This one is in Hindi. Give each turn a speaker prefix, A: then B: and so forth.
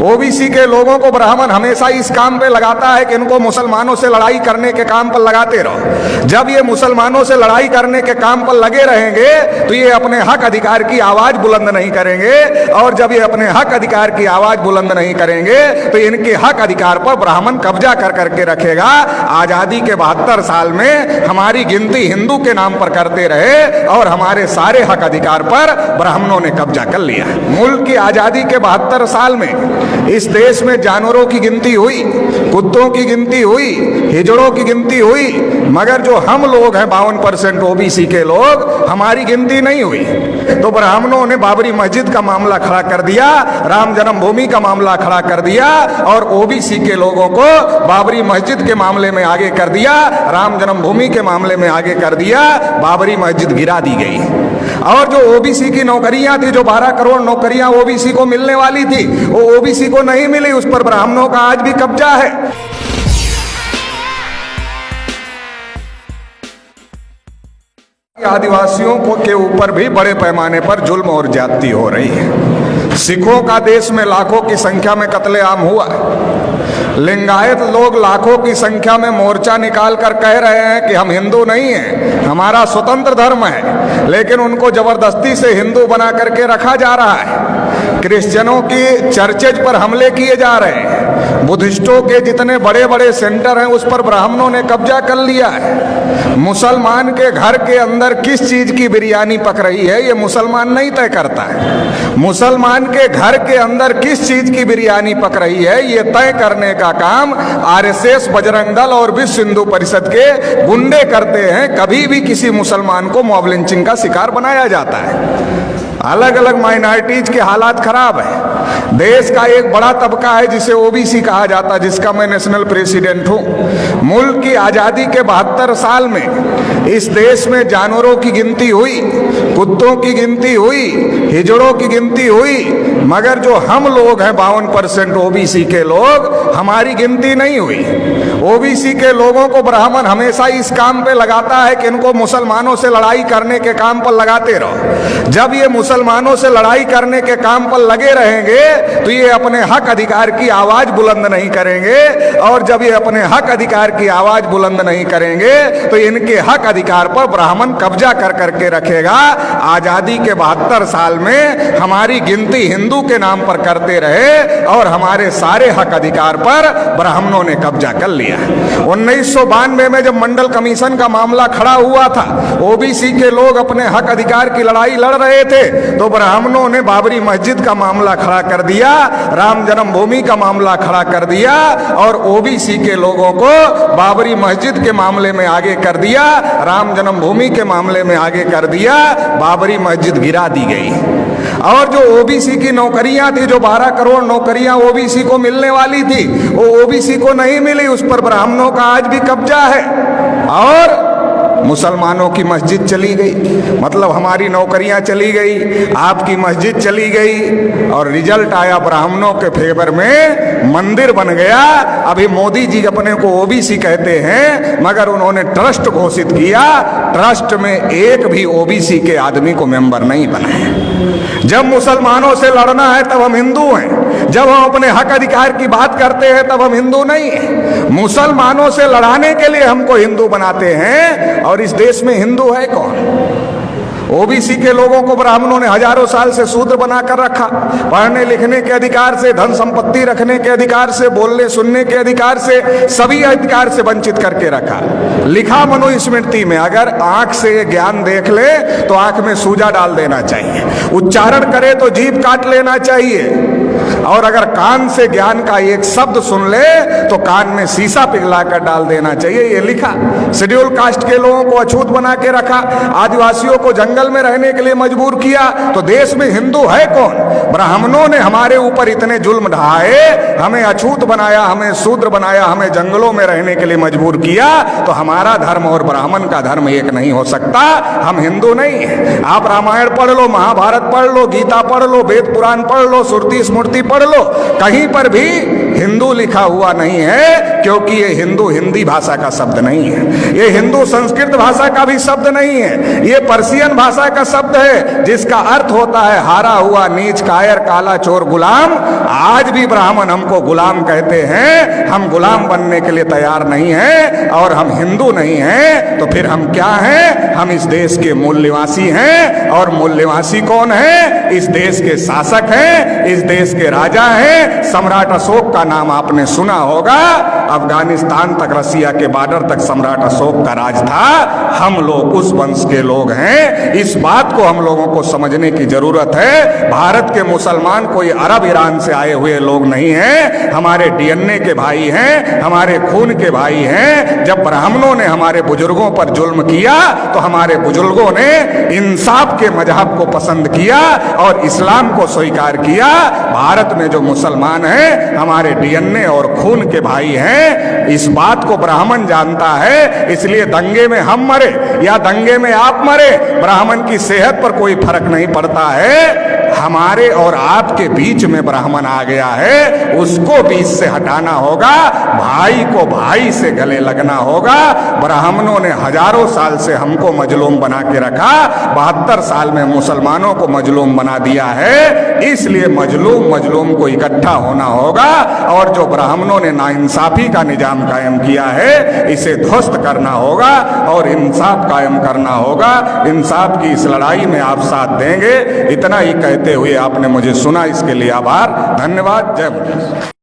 A: ओबीसी के लोगों को ब्राह्मण हमेशा इस काम पे लगाता है कि इनको मुसलमानों से लड़ाई करने के काम पर लगाते रहो। जब ये मुसलमानों से लड़ाई करने के काम पर लगे रहेंगे तो ये अपने हक अधिकार की आवाज बुलंद नहीं करेंगे, और जब ये अपने हक अधिकार की आवाज बुलंद नहीं करेंगे तो इनके हक अधिकार पर ब्राह्मण कब्जा कर करके रखेगा। आजादी के 72 साल में हमारी गिनती हिंदू के नाम पर करते रहे और हमारे सारे हक अधिकार पर ब्राह्मणों ने कब्जा कर लिया। मुल्क की आजादी के 72 साल में इस देश में जानवरों की गिनती हुई, कुत्तों की गिनती हुई, हिजड़ों की गिनती हुई, मगर जो हम लोग हैं 52% ओबीसी के लोग, हमारी गिनती नहीं हुई। तो ब्राह्मणों ने बाबरी मस्जिद का मामला खड़ा कर दिया, राम जन्मभूमि का मामला खड़ा कर दिया, और ओबीसी के लोगों को बाबरी मस्जिद के मामले में आगे कर दिया, राम जन्मभूमि के मामले में आगे कर दिया। बाबरी मस्जिद गिरा दी गई। और जो ओबीसी की नौकरियां थी, जो 12 करोड़ नौकरियां ओबीसी को मिलने वाली थी, वो ओबीसी को नहीं मिली, उस पर ब्राह्मणों का आज भी कब्जा है। आदिवासियों को के ऊपर भी बड़े पैमाने पर जुल्म और ज्यादती हो रही है। सिखों का देश में लाखों की संख्या में कत्लेआम हुआ। लिंगायत लोग लाखों की संख्या में मोर्चा निकाल कर कह रहे हैं कि हम हिंदू नहीं हैं, हमारा स्वतंत्र धर्म है, लेकिन उनको जबरदस्ती से हिंदू बना करके रखा जा रहा है। क्रिश्चियनों की चर्चेज पर हमले किए जा रहे हैं। बुद्धिस्टों के जितने बड़े बड़े सेंटर हैं उस पर ब्राह्मणों ने कब्जा कर लिया है। मुसलमान के घर के अंदर किस चीज की बिरयानी पक रही है ये मुसलमान नहीं तय करता है। मुसलमान के घर के अंदर किस चीज की बिरयानी पक रही है ये तय करने का काम आरएसएस, बजरंग दल और विश्व हिंदू परिषद के गुंडे करते हैं। कभी भी किसी मुसलमान को मॉब लिंचिंग का शिकार बनाया जाता है। अलग अलग माइनॉरिटीज के हालात खराब है। देश का एक बड़ा तबका है जिसे ओबीसी कहा जाता है, जिसका मैं नेशनल प्रेसिडेंट हूं। मुल्क की आजादी के 72 साल में इस देश में जानवरों की गिनती हुई, कुत्तों की गिनती हुई, हिजड़ों की गिनती हुई, मगर जो हम लोग हैं 52% ओबीसी के लोग, हमारी गिनती नहीं हुई। ओबीसी के लोगों को ब्राह्मण हमेशा इस काम पे लगाता है कि इनको मुसलमानों से लड़ाई करने के काम पर लगाते रहो। जब ये मुसलमानों से लड़ाई करने के काम पर लगे रहेंगे तो ये अपने हक अधिकार की आवाज बुलंद नहीं करेंगे, और जब ये अपने हक अधिकार की आवाज बुलंद नहीं करेंगे तो इनके हक अधिकार पर ब्राह्मण कब्जा कर करके रखेगा। आजादी के 72 साल में हमारी गिनती हिंदू के नाम पर करते रहे और हमारे सारे हक अधिकार पर ब्राह्मणों ने कब्जा कर लिया। 1992 में जब मंडल कमीशन का मामला खड़ा हुआ था, ओबीसी के लोग अपने हक अधिकार की लड़ाई लड़ रहे थे, तो ब्राह्मणों ने बाबरी मस्जिद का मामला खड़ा कर दिया, राम जन्मभूमि का मामला खड़ा कर दिया, और ओबीसी के लोगों को बाबरी मस्जिद के मामले में आगे कर दिया, राम जन्मभूमि के मामले में आगे कर दिया। बाबरी मस्जिद गिरा दी गई। और जो ओबीसी की नौकरियां थी, जो 12 करोड़ नौकरियां ओबीसी को मिलने वाली थी, वो ओबीसी को नहीं मिली, उस पर ब्राह्मणों का आज भी कब्जा है। और मुसलमानों की मस्जिद चली गई, मतलब हमारी नौकरियां चली गई, आपकी मस्जिद चली गई, और रिजल्ट आया ब्राह्मणों के फेवर में, मंदिर बन गया। अभी मोदी जी अपने को ओबीसी कहते हैं, मगर उन्होंने ट्रस्ट घोषित किया, ट्रस्ट में एक भी ओबीसी के आदमी को मेंबर नहीं बनाए। जब मुसलमानों से लड़ना है तब हम हिंदू हैं, जब हम अपने हक अधिकार की बात करते हैं तब हम हिंदू नहीं हैं। मुसलमानों से लड़ाने के लिए हमको हिंदू बनाते हैं, और इस देश में हिंदू है कौन? ओबीसी के लोगों को ब्राह्मणों ने हजारों साल से शूद्र बनाकर रखा। पढ़ने लिखने के अधिकार से, धन संपत्ति रखने के अधिकार से, बोलने सुनने के अधिकार से, सभी अधिकार से वंचित करके रखा। लिखा मनुस्मृति में, अगर आंख से ज्ञान देख ले तो आंख में सूजा डाल देना चाहिए, उच्चारण करे तो जीभ काट लेना चाहिए, और अगर कान से ज्ञान का एक शब्द सुन ले तो कान में शीशा पिघला कर डाल देना चाहिए, ये लिखा। शेड्यूल कास्ट के लोगों को अछूत बना के रखा, आदिवासियों को जंगल में रहने के लिए मजबूर किया। तो देश में हिंदू है कौन? ब्राह्मणों ने हमारे ऊपर इतने जुल्म ढाए, हमें अछूत बनाया, हमें शूद्र बनाया, हमें जंगलों में रहने के लिए मजबूर किया। तो हमारा धर्म और ब्राह्मण का धर्म एक नहीं हो सकता। हम हिंदू नहीं है। आप रामायण पढ़ लो, महाभारत पढ़ लो, गीता पढ़ लो, वेद पुराण पढ़ लो, श्रुति स्मृति पढ़ लो, कहीं पर भी हिंदू लिखा हुआ नहीं है, क्योंकि ये हिंदू हिंदी भाषा का शब्द नहीं है, ये हिंदू संस्कृत भाषा का भी शब्द नहीं है, ये पर्शियन भाषा का शब्द है, जिसका अर्थ होता है हारा हुआ, नीच, कायर, काला, चोर, गुलाम। आज भी ब्राह्मण हमको गुलाम कहते हैं। हम गुलाम बनने के लिए तैयार नहीं हैं, और हम हिंदू नहीं हैं, तो फिर हम क्या हैं? हम इस देश के मूल निवासी हैं। और मूल निवासी कौन है? इस देश के शासक हैं, इस देश के राजा हैं। सम्राट अशोक का नाम आपने सुना होगा। अफगानिस्तान तक, रसिया के बॉर्डर तक सम्राट अशोक का राज था। हम लोग उस वंश के लोग हैं। इस बात को हम लोगों को समझने की जरूरत है। भारत के मुसलमान कोई अरब ईरान से आए हुए लोग नहीं हैं, हमारे डीएनए के भाई हैं, हमारे खून के भाई हैं। जब ब्राह्मणों ने हमारे बुजुर्गों पर जुल्म किया, तो हमारे बुजुर्गों ने इंसाफ के मजहब को पसंद किया और इस्लाम को स्वीकार किया। भारत में जो मुसलमान हैं, हमारे डीएनए और खून के भाई हैं। इस बात को ब्राह्मण जानता है, इसलिए दंगे में हम मरे या दंगे में आप मरे, ब्राह्मण की सेहत पर कोई फर्क नहीं पड़ता है। हमारे और आपके बीच में ब्राह्मण आ गया है, उसको बीच से हटाना होगा। भाई को भाई से गले लगना होगा। ब्राह्मणों ने हजारों साल से हमको मजलूम बना के रखा, 72 साल में मुसलमानों को मजलूम बना दिया है। इसलिए मजलूम को इकट्ठा होना होगा, और जो ब्राह्मणों ने नाइंसाफी का निजाम कायम किया है, इसे ध्वस्त करना होगा और इंसाफ कायम करना होगा। इंसाफ की इस लड़ाई में आप साथ देंगे। इतना ही कहते हुए आपने मुझे सुना, इसके लिए आभार, धन्यवाद। जय मुनि।